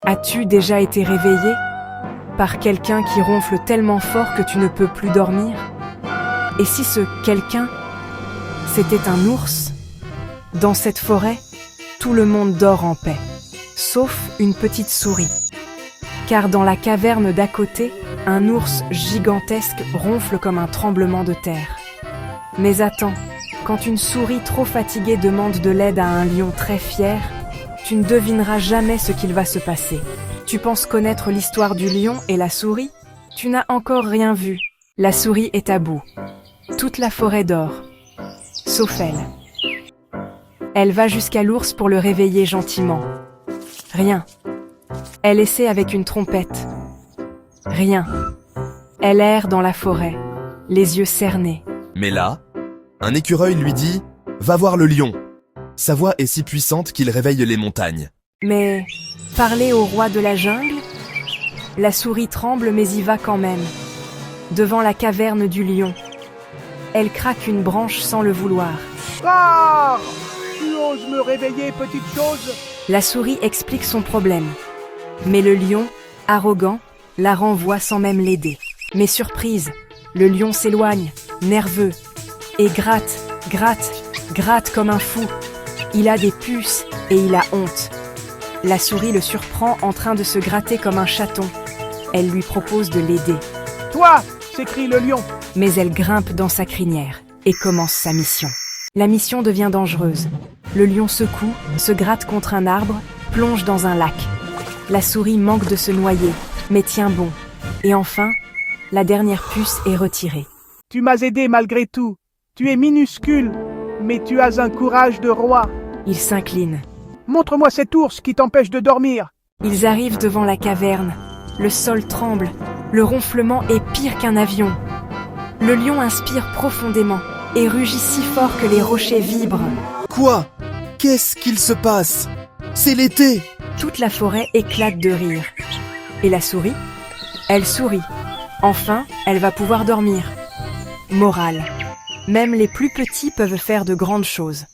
As-tu déjà été réveillé par quelqu'un qui ronfle tellement fort que tu ne peux plus dormir? Et si ce quelqu'un, c'était un ours? Dans cette forêt, tout le monde dort en paix, sauf une petite souris. Car dans la caverne d'à côté, un ours gigantesque ronfle comme un tremblement de terre. Mais attends, quand une souris trop fatiguée demande de l'aide à un lion très fier, tu ne devineras jamais ce qu'il va se passer. Tu penses connaître l'histoire du lion et la souris? Tu n'as encore rien vu. La souris est à bout. Toute la forêt dort, sauf elle. Elle va jusqu'à l'ours pour le réveiller gentiment. Rien. Elle essaie avec une trompette. Rien. Elle erre dans la forêt, les yeux cernés. Mais là, un écureuil lui dit « Va voir le lion ». Sa voix est si puissante qu'il réveille les montagnes. Mais parler au roi de la jungle? La souris tremble mais y va quand même. Devant la caverne du lion. Elle craque une branche sans le vouloir. Ah! Tu oses me réveiller, petite chose? La souris explique son problème. Mais le lion, arrogant, la renvoie sans même l'aider. Mais surprise, le lion s'éloigne, nerveux, et gratte, gratte, gratte comme un fou. Il a des puces et il a honte. La souris le surprend en train de se gratter comme un chaton. Elle lui propose de l'aider. Toi! S'écrie le lion. Mais elle grimpe dans sa crinière et commence sa mission. La mission devient dangereuse. Le lion secoue, se gratte contre un arbre, plonge dans un lac. La souris manque de se noyer, mais tient bon. Et enfin, la dernière puce est retirée. Tu m'as aidé malgré tout. Tu es minuscule, mais tu as un courage de roi. Il s'incline. Montre-moi cet ours qui t'empêche de dormir. Ils arrivent devant la caverne. Le sol tremble. Le ronflement est pire qu'un avion. Le lion inspire profondément et rugit si fort que les rochers vibrent. Quoi? Qu'est-ce qu'il se passe? C'est l'été! Toute la forêt éclate de rire. Et la souris? Elle sourit. Enfin, elle va pouvoir dormir. Morale. Même les plus petits peuvent faire de grandes choses.